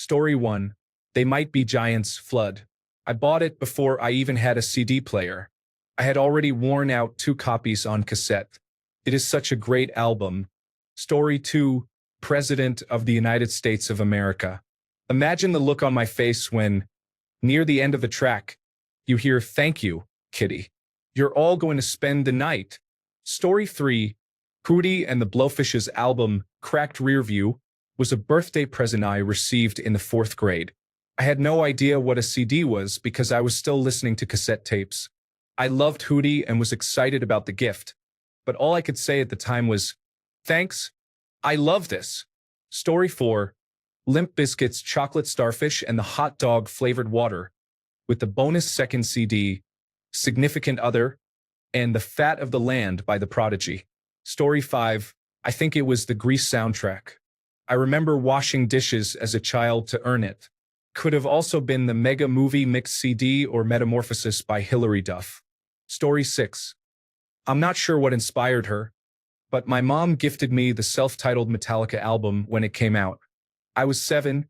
Story 1. They Might Be Giants Flood. I bought it before I even had a CD player. I had already worn out 2 copies on cassette. It is such a great album. Story 2. President of the United States of America. Imagine the look on my face when, near the end of the track, you hear "Thank you, Kitty. You're all going to spend the night." Story 3. Hootie and the Blowfish's album, Cracked Rearview, was a birthday present I received in the 4th grade. I had no idea what a CD was because I was still listening to cassette tapes. I loved Hootie and was excited about the gift, but all I could say at the time was, "Thanks, I love this." Story 4. Limp Bizkit's Chocolate Starfish and the Hot Dog Flavored Water, with the bonus second CD, Significant Other, and The Fat of the Land by The Prodigy. Story 5. I think it was the Grease soundtrack. I remember washing dishes as a child to earn it. Could have also been the Mega Movie Mix CD or Metamorphosis by Hilary Duff. Story 6. I'm not sure what inspired her, but my mom gifted me the self-titled Metallica album when it came out. I was 7,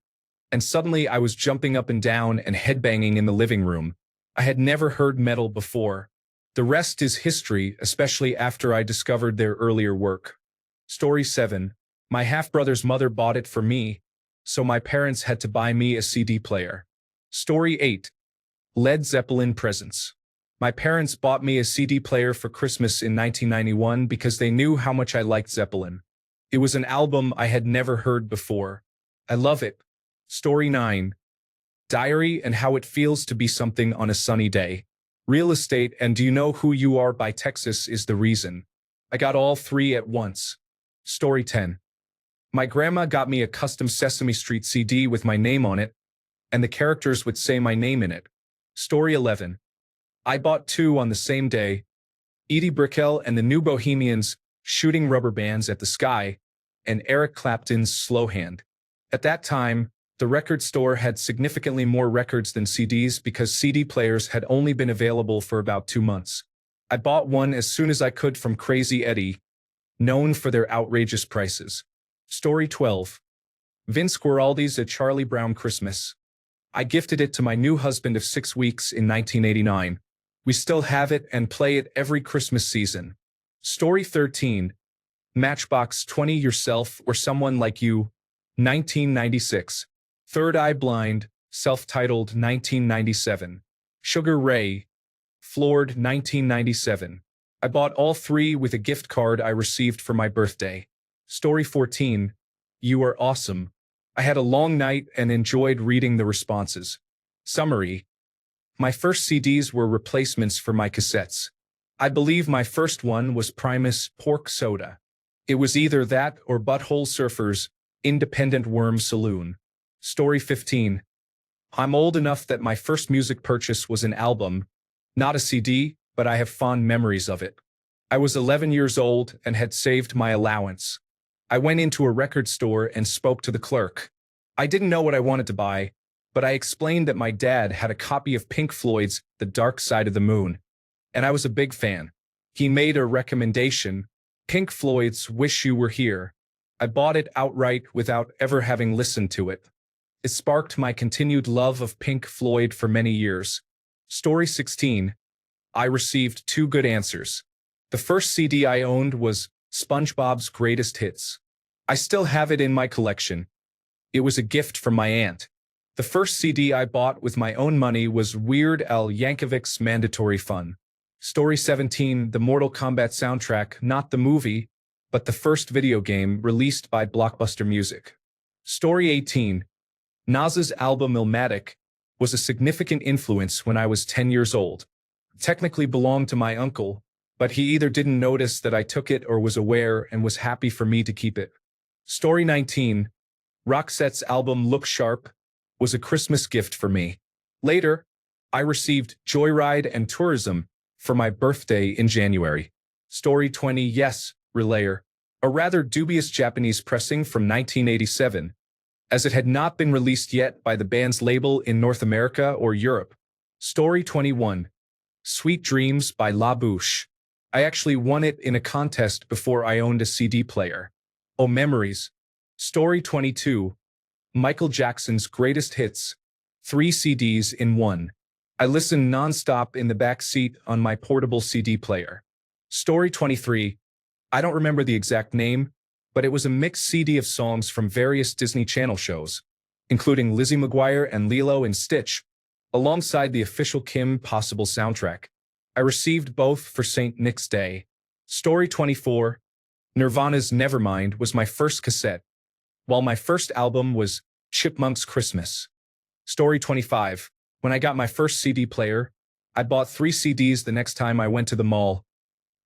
and suddenly I was jumping up and down and headbanging in the living room. I had never heard metal before. The rest is history, especially after I discovered their earlier work. Story 7. My half-brother's mother bought it for me, so my parents had to buy me a CD player. Story 8. Led Zeppelin presents. My parents bought me a CD player for Christmas in 1991 because they knew how much I liked Zeppelin. It was an album I had never heard before. I love it. Story 9. Diary and How It Feels to Be Something on a Sunny Day. Real Estate and Do You Know Who You Are by Texas is the reason. I got all 3 at once. Story 10. My grandma got me a custom Sesame Street CD with my name on it, and the characters would say my name in it. Story 11. I bought 2 on the same day, Edie Brickell and the New Bohemians' Shooting Rubber Bands at the Sky, and Eric Clapton's Slow Hand. At that time, the record store had significantly more records than CDs because CD players had only been available for about 2 months. I bought one as soon as I could from Crazy Eddie, known for their outrageous prices. Story 12. Vince Guaraldi's A Charlie Brown Christmas. I gifted it to my new husband of 6 weeks in 1989. We still have it and play it every Christmas season. Story 13. Matchbox 20 Yourself or Someone Like You, 1996. Third Eye Blind, self-titled 1997. Sugar Ray, Floored 1997. I bought all 3 with a gift card I received for my birthday. Story 14. You Are Awesome. I had a long night and enjoyed reading the responses. Summary. My first CDs were replacements for my cassettes. I believe my first one was Primus Pork Soda. It was either that or Butthole Surfer's Independent Worm Saloon. Story 15. I'm old enough that my first music purchase was an album, not a CD, but I have fond memories of it. I was 11 years old and had saved my allowance. I went into a record store and spoke to the clerk. I didn't know what I wanted to buy, but I explained that my dad had a copy of Pink Floyd's The Dark Side of the Moon, and I was a big fan. He made a recommendation, Pink Floyd's Wish You Were Here. I bought it outright without ever having listened to it. It sparked my continued love of Pink Floyd for many years. Story 16. I received 2 good answers. The first CD I owned was SpongeBob's Greatest Hits. I still have it in my collection. It was a gift from my aunt. The first CD I bought with my own money was Weird Al Yankovic's Mandatory Fun. Story 17. The Mortal Kombat soundtrack, not the movie, but the first video game released by Blockbuster Music. Story 18. Nas's album Illmatic was a significant influence when I was 10 years old. It technically belonged to my uncle, but he either didn't notice that I took it or was aware and was happy for me to keep it. Story 19. Roxette's album Look Sharp was a Christmas gift for me. Later, I received Joyride and Tourism for my birthday in January. Story 20. Yes, Relayer, a rather dubious Japanese pressing from 1987, as it had not been released yet by the band's label in North America or Europe. Story 21. Sweet Dreams by La Bouche. I actually won it in a contest before I owned a CD player. Oh, memories. Story 22. Michael Jackson's Greatest Hits, 3 CDs in one. I listened nonstop in the back seat on my portable CD player. Story 23. I don't remember the exact name, but it was a mixed CD of songs from various Disney Channel shows, including Lizzie McGuire and Lilo and Stitch, alongside the official Kim Possible soundtrack. I received both for St. Nick's Day. Story 24. Nirvana's Nevermind was my first cassette, while my first album was Chipmunk's Christmas. Story 25. When I got my first CD player, I bought 3 CDs the next time I went to the mall.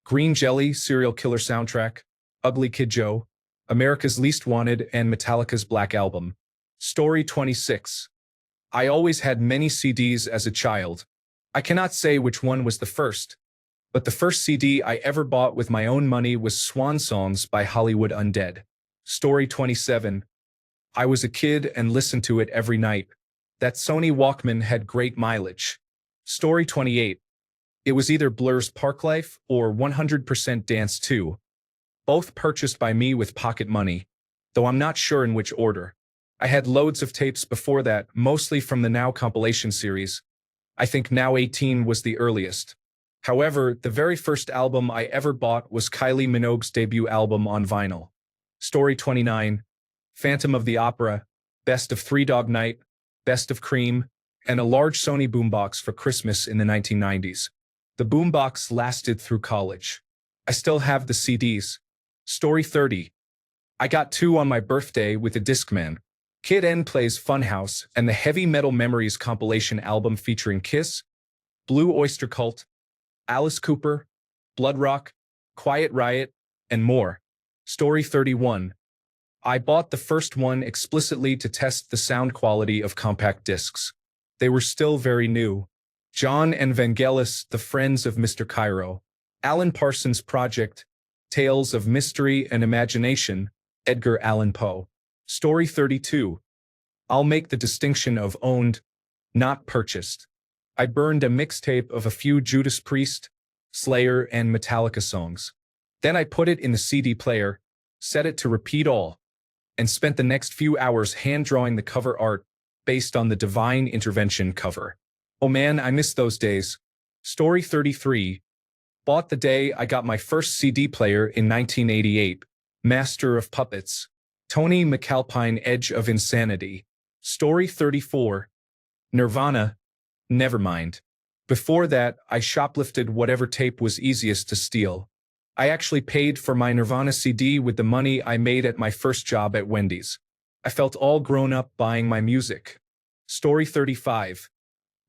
Green Jelly, Serial Killer soundtrack, Ugly Kid Joe, America's Least Wanted, and Metallica's Black Album. Story 26. I always had many CDs as a child. I cannot say which one was the first, but the first CD I ever bought with my own money was Swan Songs by Hollywood Undead. Story 27. I was a kid and listened to it every night. That Sony Walkman had great mileage. Story 28. It was either Blur's Parklife or 100% Dance 2. Both purchased by me with pocket money, though I'm not sure in which order. I had loads of tapes before that, mostly from the Now compilation series. I think Now 18 was the earliest. However, the very first album I ever bought was Kylie Minogue's debut album on vinyl. Story 29. Phantom of the Opera, Best of Three Dog Night, Best of Cream, and a large Sony boombox for Christmas in the 1990s. The boombox lasted through college. I still have the CDs. Story 30. I got 2 on my birthday with a Discman. Kid N Plays Funhouse and the Heavy Metal Memories compilation album featuring Kiss, Blue Oyster Cult, Alice Cooper, Blood Rock, Quiet Riot, and more. Story 31. I bought the first one explicitly to test the sound quality of compact discs. They were still very new. John and Vangelis, The Friends of Mr. Cairo, Alan Parsons Project, Tales of Mystery and Imagination, Edgar Allan Poe. Story 32. I'll make the distinction of owned, not purchased. I burned a mixtape of a few Judas Priest, Slayer, and Metallica songs. Then I put it in the CD player, set it to repeat all, and spent the next few hours hand-drawing the cover art based on the Divine Intervention cover. Oh man, I miss those days. Story 33. Bought the day I got my first CD player in 1988. Master of Puppets. Tony McAlpine, Edge of Insanity. Story 34. Nirvana, Nevermind. Before that, I shoplifted whatever tape was easiest to steal. I actually paid for my Nirvana CD with the money I made at my first job at Wendy's. I felt all grown up buying my music. Story 35.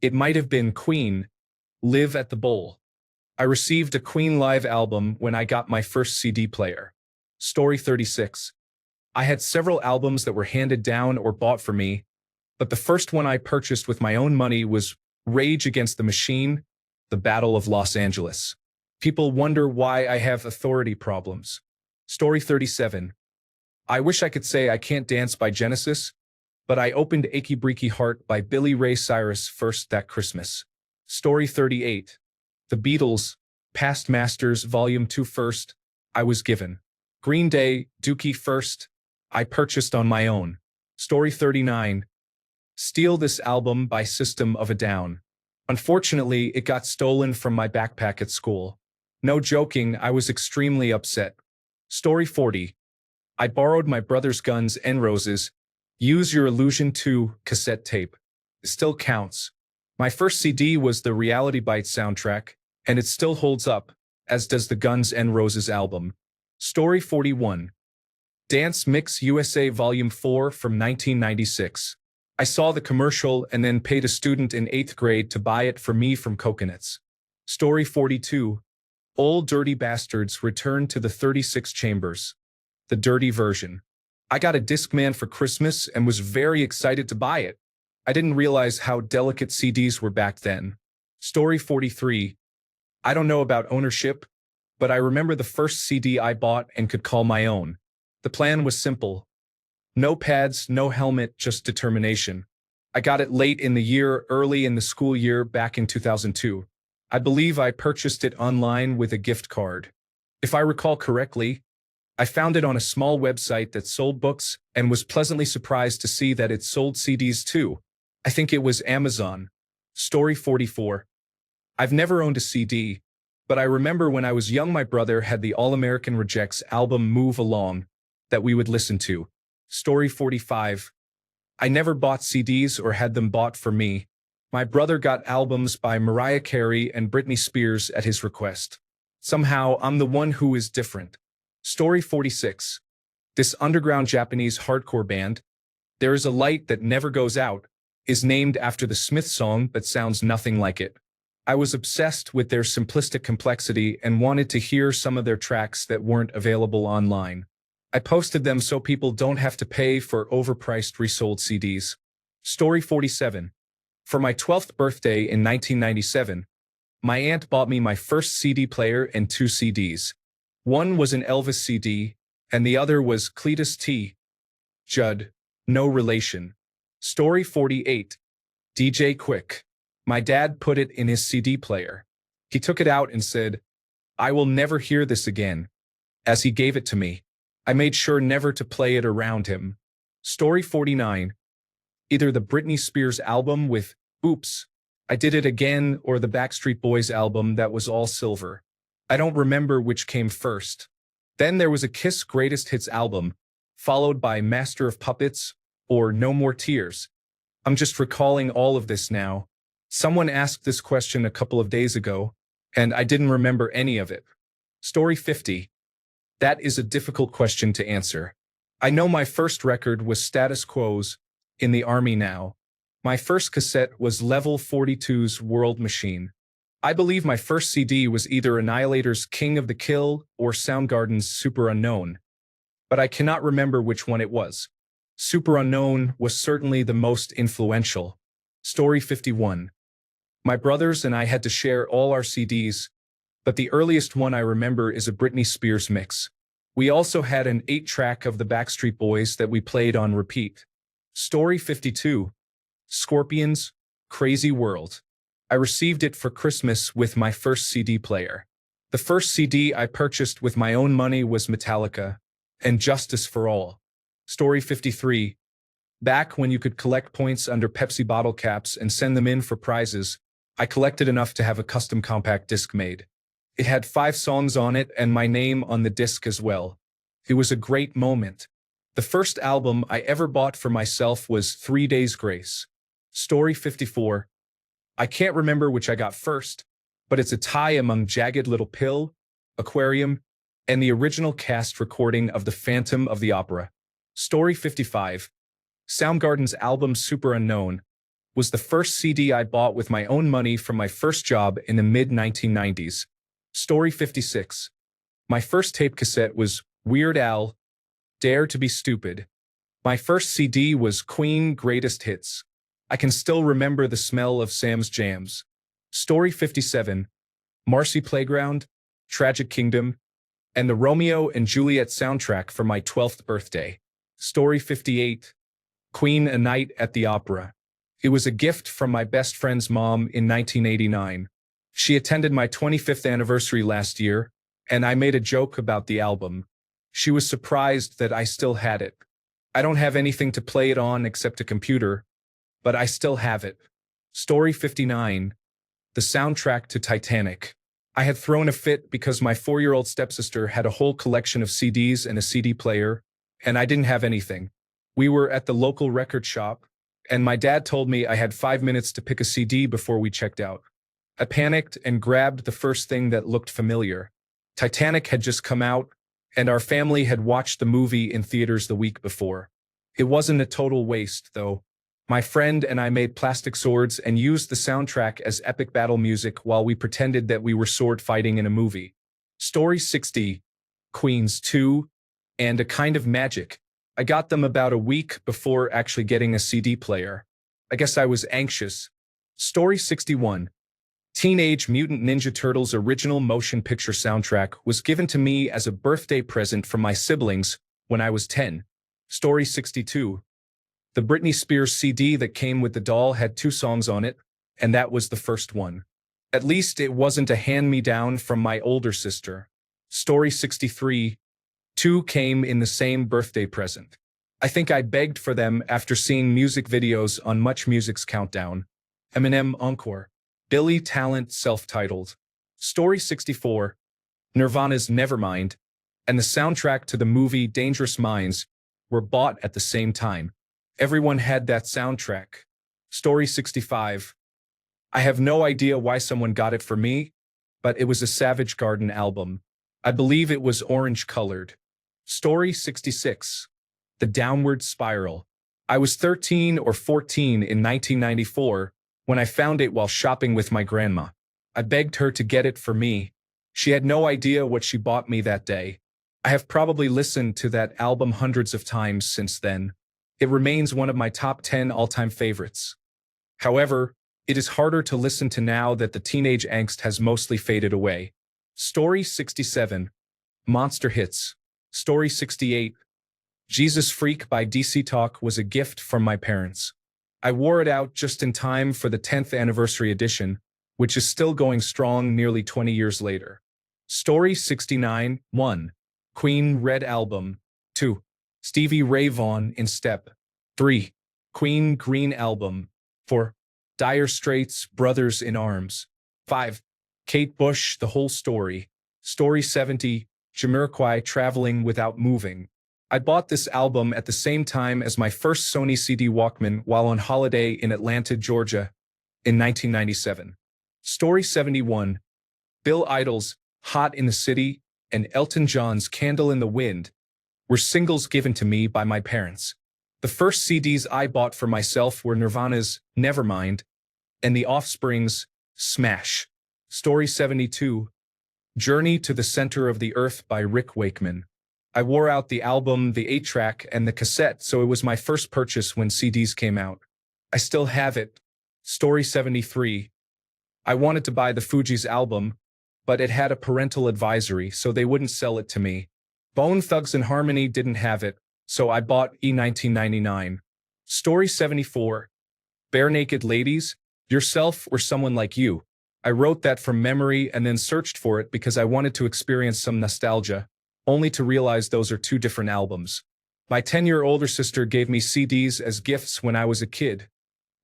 It might have been Queen, Live at the Bowl. I received a Queen live album when I got my first CD player. Story 36. I had several albums that were handed down or bought for me, but the first one I purchased with my own money was Rage Against the Machine, The Battle of Los Angeles. People wonder why I have authority problems. Story 37. I wish I could say I Can't Dance by Genesis, but I opened Achy Breaky Heart by Billy Ray Cyrus first that Christmas. Story 38. The Beatles, Past Masters Volume 2 first, I was given. Green Day, Dookie first, I purchased on my own. Story 39. Steal This Album by System of a Down. Unfortunately, it got stolen from my backpack at school. No joking, I was extremely upset. Story 40. I borrowed my brother's Guns N' Roses, Use Your Illusion 2 cassette tape. It still counts. My first CD was the Reality Bites soundtrack, and it still holds up, as does the Guns N' Roses album. Story 41. Dance Mix USA Volume 4 from 1996. I saw the commercial and then paid a student in 8th grade to buy it for me from Coconuts. Story 42. Old Dirty Bastards Return to the 36 Chambers. The dirty version. I got a Discman for Christmas and was very excited to buy it. I didn't realize how delicate CDs were back then. Story 43. I don't know about ownership, but I remember the first CD I bought and could call my own. The plan was simple. No pads, no helmet, just determination. I got it late in the year, early in the school year back in 2002. I believe I purchased it online with a gift card. If I recall correctly, I found it on a small website that sold books and was pleasantly surprised to see that it sold CDs too. I think it was Amazon. Story 44. I've never owned a CD, but I remember when I was young my brother had the All American Rejects album Move Along that we would listen to. Story 45. I never bought CDs or had them bought for me. My brother got albums by Mariah Carey and Britney Spears at his request. Somehow, I'm the one who is different. Story 46. This underground Japanese hardcore band, There Is a Light That Never Goes Out, is named after the Smith song but sounds nothing like it. I was obsessed with their simplistic complexity and wanted to hear some of their tracks that weren't available online. I posted them so people don't have to pay for overpriced resold CDs. Story 47. For my 12th birthday in 1997, my aunt bought me my first CD player and 2 CDs. One was an Elvis CD, and the other was Cletus T. Judd, no relation. Story 48. DJ Quick. My dad put it in his CD player. He took it out and said, "I will never hear this again." As he gave it to me, I made sure never to play it around him. Story 49. Either the Britney Spears album with Oops, I Did It Again or the Backstreet Boys album that was all silver. I don't remember which came first. Then there was a Kiss Greatest Hits album, followed by Master of Puppets or No More Tears. I'm just recalling all of this now. Someone asked this question a couple of days ago, and I didn't remember any of it. Story 50. That is a difficult question to answer. I know my first record was Status Quo's In the Army Now. My first cassette was Level 42's World Machine. I believe my first CD was either Annihilator's King of the Kill or Soundgarden's Super Unknown, but I cannot remember which one it was. Super Unknown was certainly the most influential. Story 51. My brothers and I had to share all our CDs, but the earliest one I remember is a Britney Spears mix. We also had an 8-track of the Backstreet Boys that we played on repeat. Story 52. Scorpions, Crazy World. I received it for Christmas with my first CD player. The first CD I purchased with my own money was Metallica and Justice for All. Story 53. Back when you could collect points under Pepsi bottle caps and send them in for prizes, I collected enough to have a custom compact disc made. It had 5 songs on it and my name on the disc as well. It was a great moment. The first album I ever bought for myself was 3 Days Grace. Story 54. I can't remember which I got first, but it's a tie among Jagged Little Pill, Aquarium, and the original cast recording of The Phantom of the Opera. Story 55. Soundgarden's album Super Unknown was the first CD I bought with my own money from my first job in the mid-1990s. Story 56. My first tape cassette was Weird Al, Dare to Be Stupid. My first CD was Queen Greatest Hits. I can still remember the smell of Sam's Jams. Story 57. Marcy Playground, Tragic Kingdom, and the Romeo and Juliet soundtrack for my 12th birthday. Story 58. Queen: A Night at the Opera. It was a gift from my best friend's mom in 1989. She attended my 25th anniversary last year, and I made a joke about the album. She was surprised that I still had it. I don't have anything to play it on except a computer, but I still have it. Story 59. The soundtrack to Titanic. I had thrown a fit because my 4-year-old stepsister had a whole collection of CDs and a CD player, and I didn't have anything. We were at the local record shop, and my dad told me I had 5 minutes to pick a CD before we checked out. I panicked and grabbed the first thing that looked familiar. Titanic had just come out, and our family had watched the movie in theaters the week before. It wasn't a total waste, though. My friend and I made plastic swords and used the soundtrack as epic battle music while we pretended that we were sword fighting in a movie. Story 60. Queens 2 and A Kind of Magic. I got them about a week before actually getting a CD player. I guess I was anxious. Story 61. Teenage Mutant Ninja Turtles original motion picture soundtrack was given to me as a birthday present from my siblings when I was 10. Story 62. The Britney Spears CD that came with the doll had 2 songs on it, and that was the first one. At least it wasn't a hand-me-down from my older sister. Story 63. Two came in the same birthday present. I think I begged for them after seeing music videos on Much Music's Countdown. Eminem Encore. Billy Talent self-titled. Story 64. Nirvana's Nevermind. And the soundtrack to the movie Dangerous Minds were bought at the same time. Everyone had that soundtrack. Story 65. I have no idea why someone got it for me, but it was a Savage Garden album. I believe it was orange-colored. Story 66. The Downward Spiral. I was 13 or 14 in 1994 when I found it while shopping with my grandma. I begged her to get it for me. She had no idea what she bought me that day. I have probably listened to that album hundreds of times since then. It remains one of my top 10 all-time favorites. However, it is harder to listen to now that the teenage angst has mostly faded away. Story 67. Monster Hits. Story 68. Jesus Freak by DC Talk was a gift from my parents. I wore it out just in time for the 10th anniversary edition, which is still going strong nearly 20 years later. Story 69. 1. Queen Red Album. 2. Stevie Ray Vaughan in Step. 3. Queen Green Album. 4. Dire Straits Brothers in Arms. 5. Kate Bush The Whole Story. Story 70. Jamiroquai Traveling Without Moving. I bought this album at the same time as my first Sony CD Walkman while on holiday in Atlanta, Georgia, in 1997. Story 71. Bill Idol's Hot in the City and Elton John's Candle in the Wind were singles given to me by my parents. The first CDs I bought for myself were Nirvana's Nevermind and The Offspring's Smash. Story 72. Journey to the Center of the Earth by Rick Wakeman. I wore out the album, the 8-track, and the cassette, so it was my first purchase when CDs came out. I still have it. Story 73. I wanted to buy the Fugees album, but it had a parental advisory, so they wouldn't sell it to me. Bone Thugs and Harmony didn't have it, so I bought E1999. Story 74. Bare Naked Ladies, Yourself or Someone Like You. I wrote that from memory and then searched for it because I wanted to experience some nostalgia, only to realize those are two different albums. My 10-year older sister gave me CDs as gifts when I was a kid,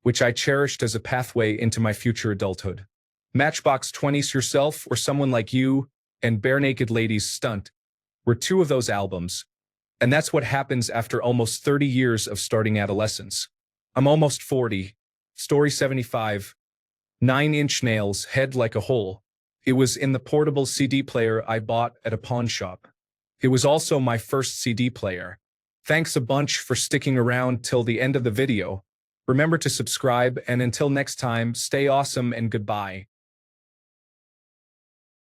which I cherished as a pathway into my future adulthood. Matchbox 20's Yourself or Someone Like You and Bare Naked Ladies Stunt were two of those albums, and that's what happens after almost 30 years of starting adolescence. I'm almost 40. Story 75. 9 Inch Nails, Head Like a Hole. It was in the portable CD player I bought at a pawn shop. It was also my first CD player. Thanks a bunch for sticking around till the end of the video. Remember to subscribe, and until next time, stay awesome and goodbye.